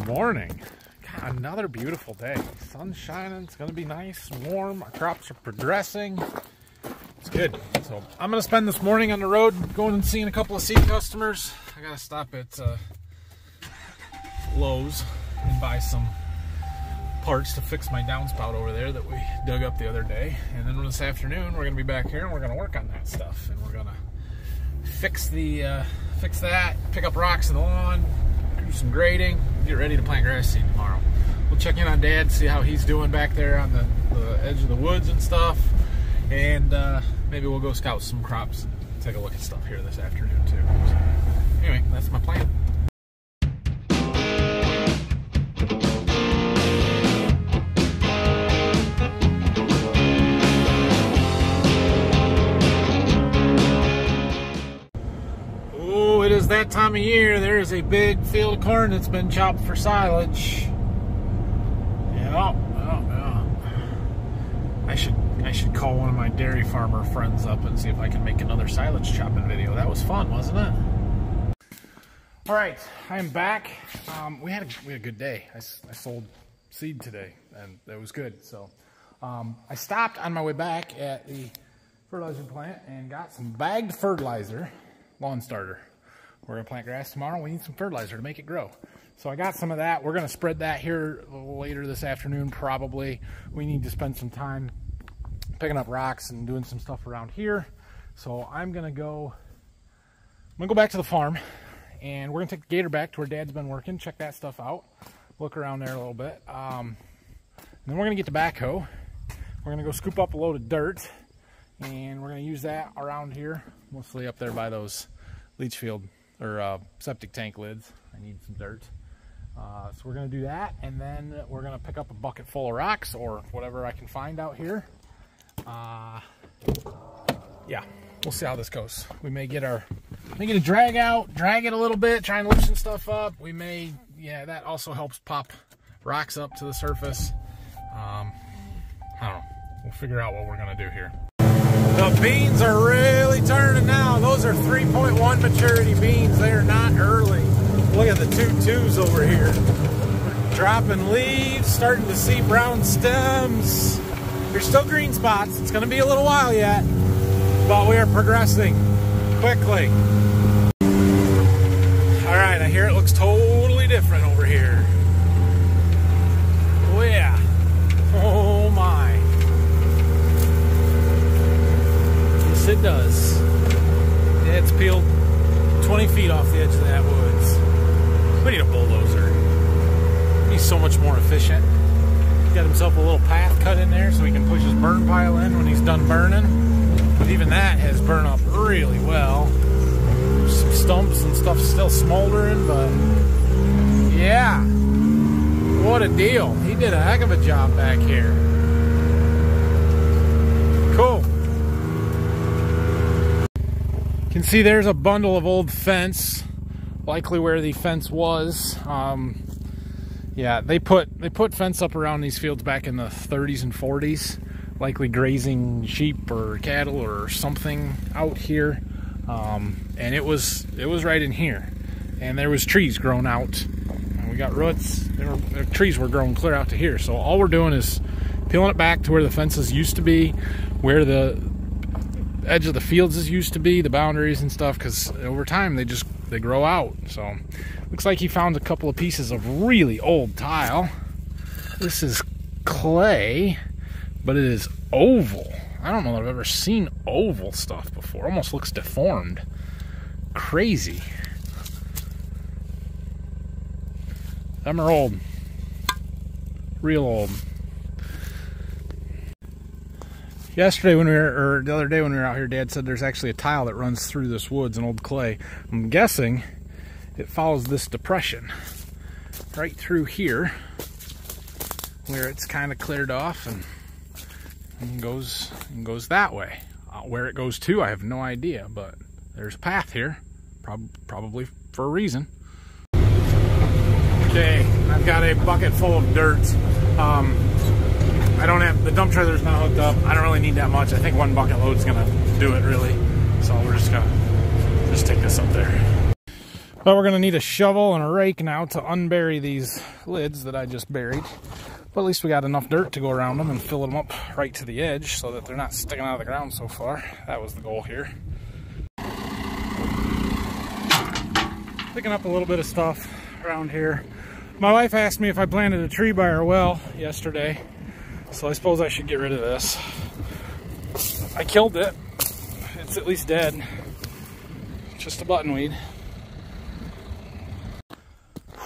morning. God, another beautiful day. Sun's shining. It's going to be nice and warm. Our crops are progressing. It's good. So I'm going to spend this morning on the road going and seeing a couple of seed customers. I got to stop at Lowe's and buy some parts to fix my downspout over there that we dug up the other day. And then this afternoon we're going to be back here and we're going to work on that stuff. And we're going to fix that, pick up rocks in the lawn, do some grading, get ready to plant grass seed tomorrow. We'll check in on Dad, see how he's doing back there on the edge of the woods and stuff. And maybe we'll go scout some crops and take a look at stuff here this afternoon too. So, anyway, that's my plan. Oh, it is that time of year. There is a big field of corn that's been chopped for silage. Yeah. I should call one of my dairy farmer friends up and see if I can make another silage chopping video. That was fun, wasn't it? All right, I'm back. We had a good day. I sold seed today, and that was good. So I stopped on my way back at the fertilizer plant and got some bagged fertilizer, lawn starter. We're gonna plant grass tomorrow. We need some fertilizer to make it grow. So I got some of that. We're gonna spread that here later this afternoon, probably. We need to spend some time picking up rocks and doing some stuff around here. So I'm gonna go back to the farm, and we're gonna take the gator back to where Dad's been working, check that stuff out, look around there a little bit. And then we're gonna get the backhoe. We're gonna go scoop up a load of dirt, and we're gonna use that around here, mostly up there by those leach field or septic tank lids. I need some dirt. So we're gonna do that, and then we're gonna pick up a bucket full of rocks or whatever I can find out here. Yeah, we'll see how this goes. We may get a drag it a little bit, try and loosen stuff up. We may, yeah, that also helps pop rocks up to the surface. I don't know. We'll figure out what we're gonna do here. The beans are really turning now. Those are 3.1 maturity beans. They are not early. Look at the 2.2s over here. We're dropping leaves, starting to see brown stems. There's still green spots. It's going to be a little while yet, but we are progressing quickly. All right, I hear it looks totally different over here. Oh yeah. Oh my. Yes, it does. Yeah, it's peeled 20 feet off the edge of that woods. We need a bulldozer. He's so much more efficient. Got himself a little path cut in there so he can push his burn pile in when he's done burning. But even that has burned up really well. There's some stumps and stuff still smoldering, but yeah, what a deal. He did a heck of a job back here. Cool. You can see there's a bundle of old fence, likely where the fence was. Yeah, they put fence up around these fields back in the 30s and 40s, likely grazing sheep or cattle or something out here. And it was right in here, and there was trees growing out. And we got roots. The trees were growing clear out to here. So all we're doing is peeling it back to where the fences used to be, where the edge of the fields used to be, the boundaries and stuff. Because over time they grow out. So. Looks like he found a couple of pieces of really old tile. This is clay, but it is oval. I don't know that I've ever seen oval stuff before. Almost looks deformed. Crazy. Them are old. Real old. Yesterday or the other day when we were out here, Dad said there's actually a tile that runs through this woods, an old clay. I'm guessing it follows this depression right through here where it's kind of cleared off and goes that way. Where it goes to, I have no idea, but there's a path here, probably for a reason. Okay, I've got a bucket full of dirt. I don't have, the dump trailer's not hooked up. I don't really need that much. I think one bucket load's gonna do it really. So we're just gonna take this up there. But we're going to need a shovel and a rake now to unbury these lids that I just buried. But at least we got enough dirt to go around them and fill them up right to the edge so that they're not sticking out of the ground so far. That was the goal here. Picking up a little bit of stuff around here. My wife asked me if I planted a tree by our well yesterday, so I suppose I should get rid of this. I killed it. It's at least dead. Just a buttonweed.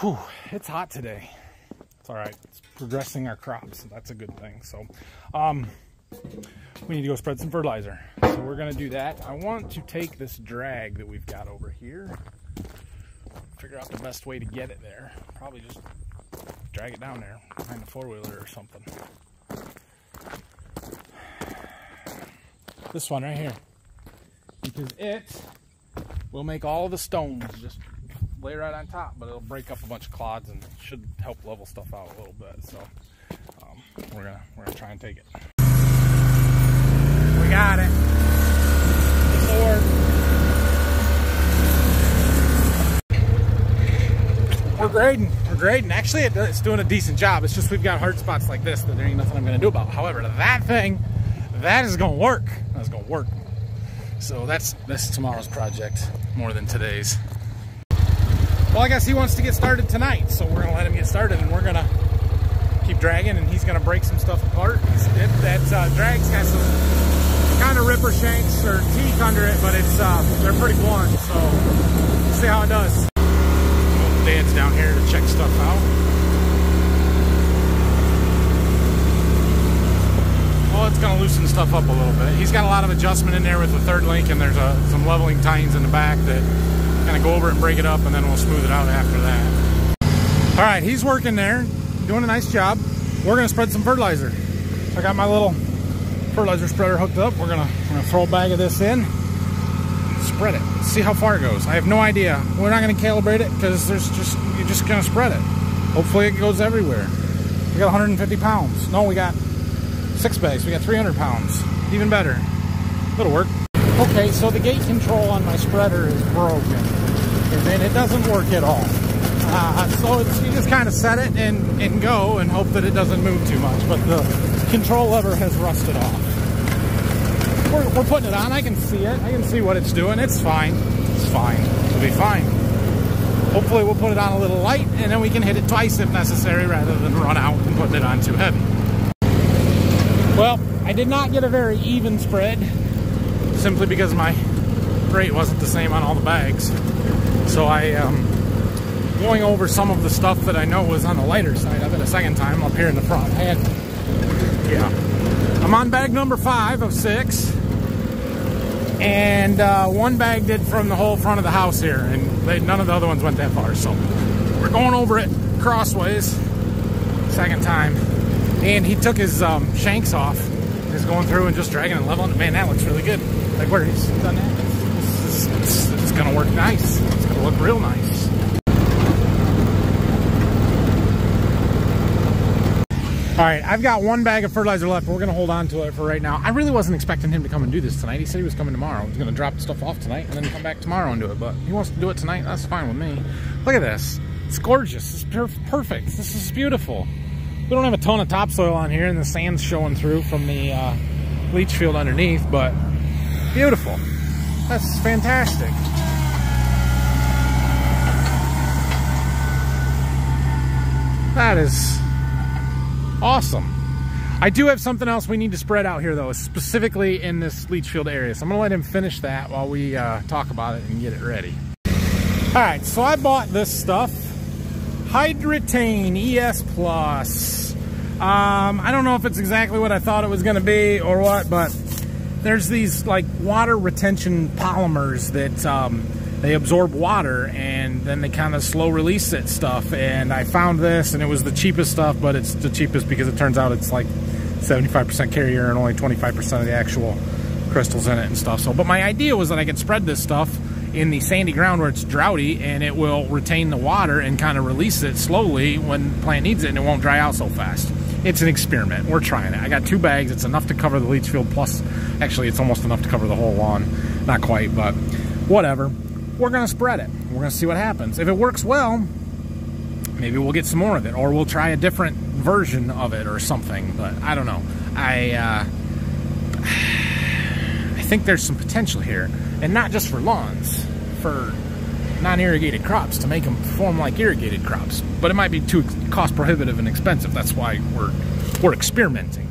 Whew, it's hot today. It's all right. It's progressing our crops. That's a good thing. So, we need to go spread some fertilizer. So we're gonna do that. I want to take this drag that we've got over here, figure out the best way to get it there. Probably just drag it down there behind the four-wheeler or something. This one right here, because it will make all of the stones just lay right on top, but it'll break up a bunch of clods and should help level stuff out a little bit. So we're gonna try and take it. We got it. We're grading. Actually, it's doing a decent job. It's just we've got hard spots like this that there ain't nothing I'm gonna do about. However, that is gonna work. That's gonna work. So that's tomorrow's project more than today's. Well, I guess he wants to get started tonight, so we're gonna let him get started, and we're gonna keep dragging, and he's gonna break some stuff apart. That drag's got some kind of ripper shanks or teeth under it, but they're pretty blunt. So we'll see how it does. Dad's down here to check stuff out. Well, it's gonna loosen stuff up a little bit. He's got a lot of adjustment in there with the third link, and there's some leveling tines in the back that kind of go over it and break it up, and then we'll smooth it out after that. All right, he's working there, doing a nice job. We're gonna spread some fertilizer. I got my little fertilizer spreader hooked up. We're gonna throw a bag of this in, spread it, see how far it goes. I have no idea. We're not gonna calibrate it because you're just gonna spread it. Hopefully it goes everywhere. We got 150 pounds. No, we got 6 bags. We got 300 pounds. Even better. It'll work. Okay, so the gate control on my spreader is broken, and it doesn't work at all. So you just kind of set it and go and hope that it doesn't move too much, but the control lever has rusted off. We're putting it on. I can see it. I can see what it's doing. It's fine. It's fine. It'll be fine. Hopefully we'll put it on a little light, and then we can hit it twice if necessary rather than run out and putting it on too heavy. Well, I did not get a very even spread, simply because my rate wasn't the same on all the bags. So I going over some of the stuff that I know was on the lighter side of it a second time up here in the front. I'm on bag number 5 of 6, and one bag did from the whole front of the house here, and none of the other ones went that far. So we're going over it crossways, second time, and he took his shanks off. He's going through and just dragging and leveling. Man, that looks really good. Like where he's done that, it's gonna work nice. It's gonna look real nice. All right, I've got 1 bag of fertilizer left. We're gonna hold on to it for right now. I really wasn't expecting him to come and do this tonight. He said he was coming tomorrow. He's gonna drop stuff off tonight and then come back tomorrow and do it. But he wants to do it tonight. That's fine with me. Look at this. It's gorgeous. It's perfect. This is beautiful. We don't have a ton of topsoil on here, and the sand's showing through from the leach field underneath, but beautiful. That's fantastic. That is awesome. I do have something else we need to spread out here, though, specifically in this leach field area. So I'm gonna let him finish that while we talk about it and get it ready. All right, so I bought this stuff, Hydretain ES Plus. I don't know if it's exactly what I thought it was gonna be or what, but there's these like water retention polymers that they absorb water and then they kind of slow release that stuff. And I found this, and it was the cheapest stuff, but it's the cheapest because it turns out it's like 75% carrier and only 25% of the actual crystals in it and stuff. So, but my idea was that I could spread this stuff in the sandy ground where it's droughty, and it will retain the water and kind of release it slowly when the plant needs it, and it won't dry out so fast. It's an experiment. We're trying it. I got 2 bags. It's enough to cover the leach field, plus actually it's almost enough to cover the whole lawn. Not quite, but whatever. we're going to spread it. We're going to see what happens. If it works well, maybe we'll get some more of it, or we'll try a different version of it or something, but I don't know. I think there's some potential here, and not just for lawns, for non-irrigated crops, to make them perform like irrigated crops. But it might be too cost prohibitive and expensive. That's why we're experimenting.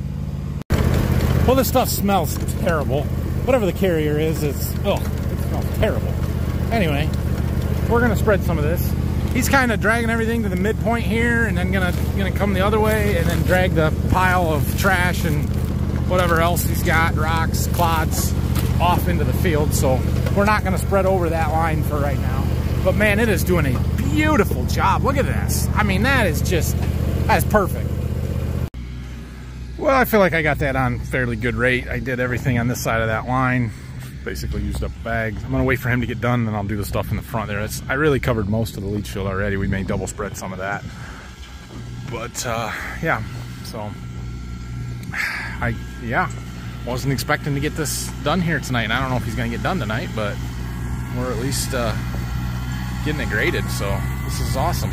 Well, this stuff smells terrible. Whatever the carrier is, it smells terrible. Anyway, we're gonna spread some of this. He's kind of dragging everything to the midpoint here, and then gonna come the other way, and then drag the pile of trash and whatever else he's got, rocks, clods, off into the field. So we're not gonna spread over that line for right now. But man, it is doing a beautiful job. Look at this. I mean, that's perfect. Well, I feel like I got that on fairly good rate. I did everything on this side of that line. Basically used up bags. I'm gonna wait for him to get done, and then I'll do the stuff in the front there. I really covered most of the leach field already. We may double spread some of that. But yeah, so I wasn't expecting to get this done here tonight. And I don't know if he's gonna get done tonight, but we're at least getting it graded, so this is awesome.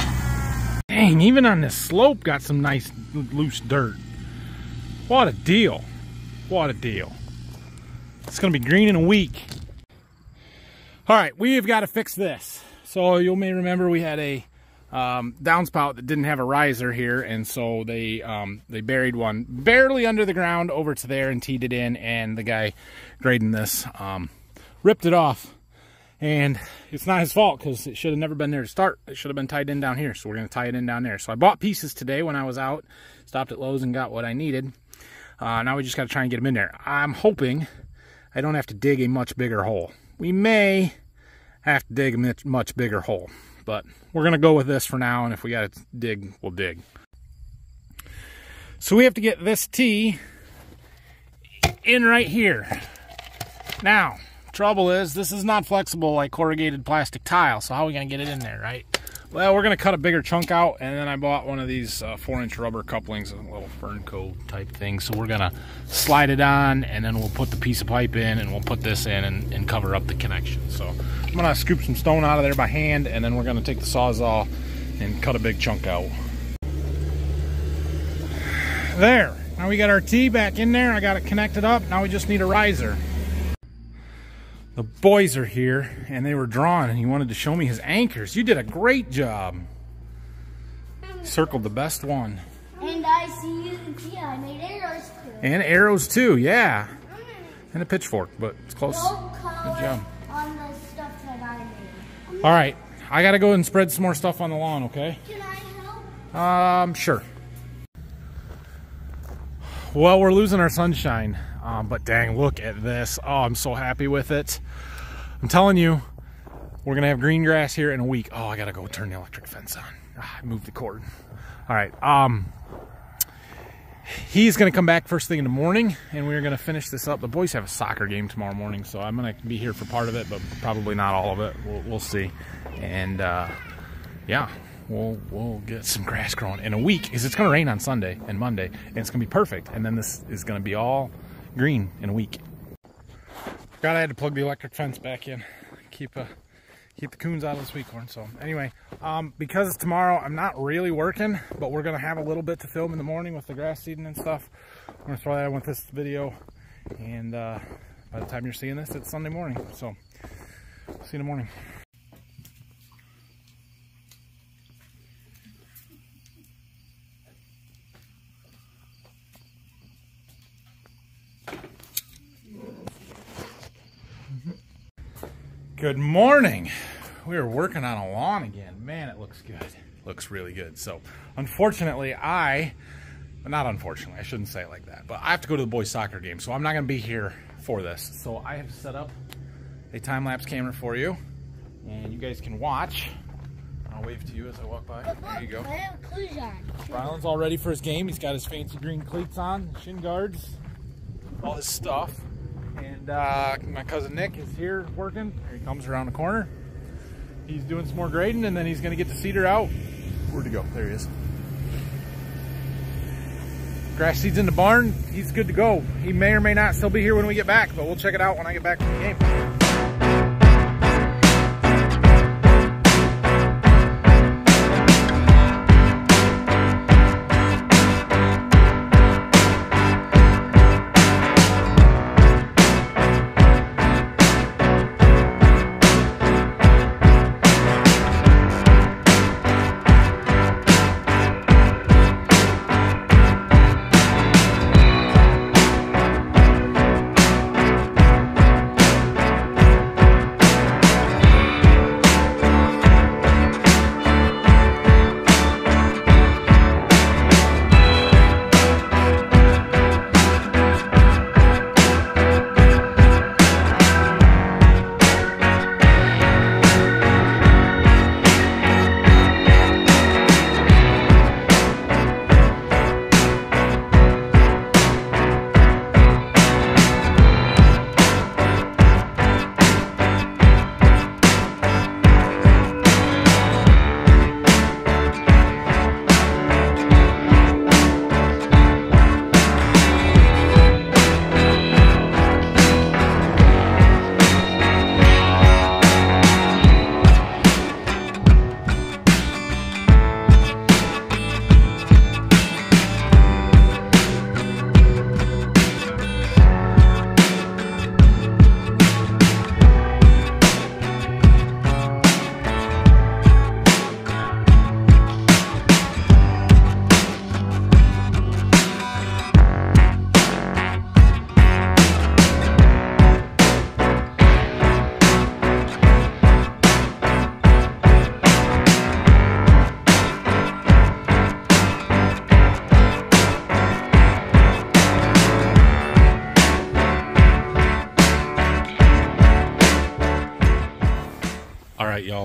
Dang, even on this slope got some nice loose dirt. What a deal. What a deal. It's gonna be green in a week. All right, we have got to fix this. So you may remember we had a downspout that didn't have a riser here, and so they buried one barely under the ground over to there and teed it in, and the guy grading this ripped it off. And it's not his fault, because it should have never been there to start. It should have been tied in down here, so we're going to tie it in down there. So I bought pieces today when I was out, stopped at Lowe's and got what I needed. Now we just got to try and get them in there. I'm hoping I don't have to dig a much bigger hole. We may have to dig a much bigger hole, but we're going to go with this for now, and if we got to dig, we'll dig. So we have to get this T in right here. Now, trouble is, this is not flexible like corrugated plastic tile, so how are we going to get it in there, right? Well, we're going to cut a bigger chunk out, and then I bought one of these 4-inch rubber couplings, a little Fernco type thing, so we're going to slide it on, and then we'll put the piece of pipe in, and we'll put this in and cover up the connection. So I'm going to scoop some stone out of there by hand, and then we're going to take the Sawzall and cut a big chunk out. There. Now we got our T back in there. I got it connected up. Now we just need a riser. The boys are here, and they were drawing, and he wanted to show me his anchors. You did a great job. Circled the best one. And I see you, yeah, I made arrows too. And arrows too, yeah. And a pitchfork, but it's close. No Good color job. on the stuff that I made. All right, I gotta go and spread some more stuff on the lawn, okay? Can I help? Sure. Well, we're losing our sunshine. But dang, look at this. Oh, I'm so happy with it. I'm telling you, we're gonna have green grass here in a week. Oh, I gotta go turn the electric fence on. I moved the cord. All right, he's gonna come back first thing in the morning, and we're gonna finish this up. The boys have a soccer game tomorrow morning, so I'm gonna be here for part of it, but probably not all of it. We'll see. And yeah, we'll get some grass growing in a week, because it's gonna rain on Sunday and Monday, and it's gonna be perfect. And then this is gonna be all green in a week. Forgot I had to plug the electric fence back in. Keep the coons out of the sweet corn. So anyway, because it's tomorrow, I'm not really working, but we're gonna have a little bit to film in the morning with the grass seeding and stuff. I'm gonna throw that in with this video, and by the time you're seeing this, it's Sunday morning. So see you in the morning. Good morning. We are working on a lawn again. Man, it looks good. Looks really good. So unfortunately, not unfortunately, I shouldn't say it like that, but I have to go to the boys' soccer game, so I'm not gonna be here for this. So I have set up a time-lapse camera for you, and you guys can watch. I'll wave to you as I walk by. There you go. I have cleats on. Ryland's all ready for his game. He's got his fancy green cleats on, shin guards, all his stuff. And my cousin Nick is here working. Here he comes around the corner. He's doing some more grading, and then he's going to get the seeder out. Where'd he go? There he is. Grass seed's in the barn. He's good to go. He may or may not still be here when we get back, but we'll check it out when I get back from the game.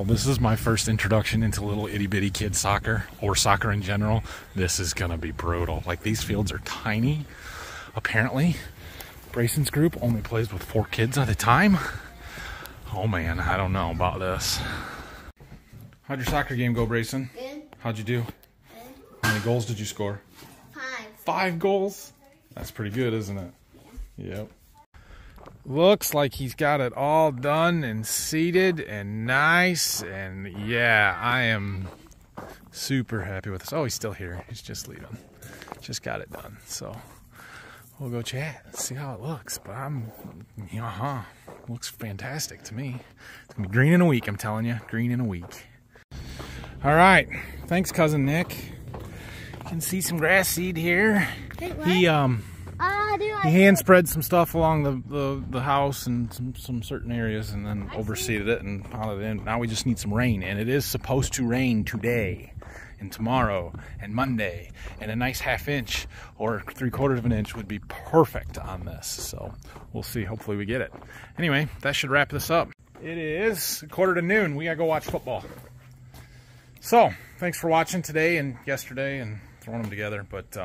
Well, this is my first introduction into little itty bitty kid soccer, or soccer in general. This is gonna be brutal. Like, these fields are tiny. Apparently, Brayson's group only plays with 4 kids at a time. Oh man, I don't know about this. How'd your soccer game go, Brayson? Good. How'd you do? Good. How many goals did you score? 5. 5 goals? That's pretty good, isn't it? Yep. Looks like he's got it all done and seated and nice, and yeah, I am super happy with this. Oh, he's still here. He's just leaving. Just got it done. So we'll go chat and see how it looks. But looks fantastic to me. It's gonna be green in a week, I'm telling you. Green in a week. All right. Thanks, Cousin Nick. You can see some grass seed here. Wait, what? He hand spread some stuff along the house and some certain areas, and then overseeded it and potted it in. Now we just need some rain, and it is supposed to rain today and tomorrow and Monday, and a nice 1/2 inch or 3/4 of an inch would be perfect on this. So we'll see. Hopefully we get it. Anyway, that should wrap this up. It is 1/4 to noon. We gotta go watch football. So thanks for watching today and yesterday and throwing them together. But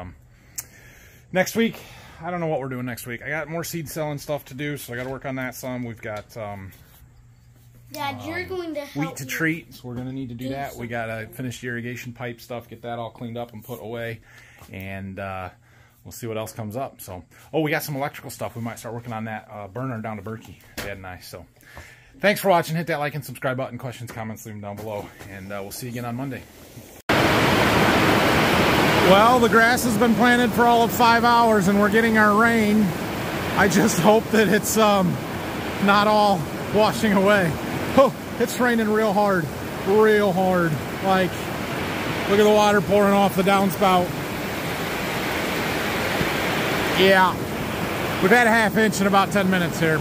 next week, I don't know what we're doing next week. I got more seed selling stuff to do, so I got to work on that some. We've got Dad, you're going to help wheat to treat, so we're going to need to do that. We got to finish the irrigation pipe stuff, get that all cleaned up and put away, and we'll see what else comes up. So, oh, we got some electrical stuff. We might start working on that burner down to Berkey. Dad and I. So, thanks for watching. Hit that like and subscribe button. Questions, comments, leave them down below, and we'll see you again on Monday. Well, the grass has been planted for all of 5 hours and we're getting our rain. I just hope that it's not all washing away. Oh, it's raining real hard. Real hard. Like, look at the water pouring off the downspout. Yeah. We've had a 1/2 inch in about 10 minutes here.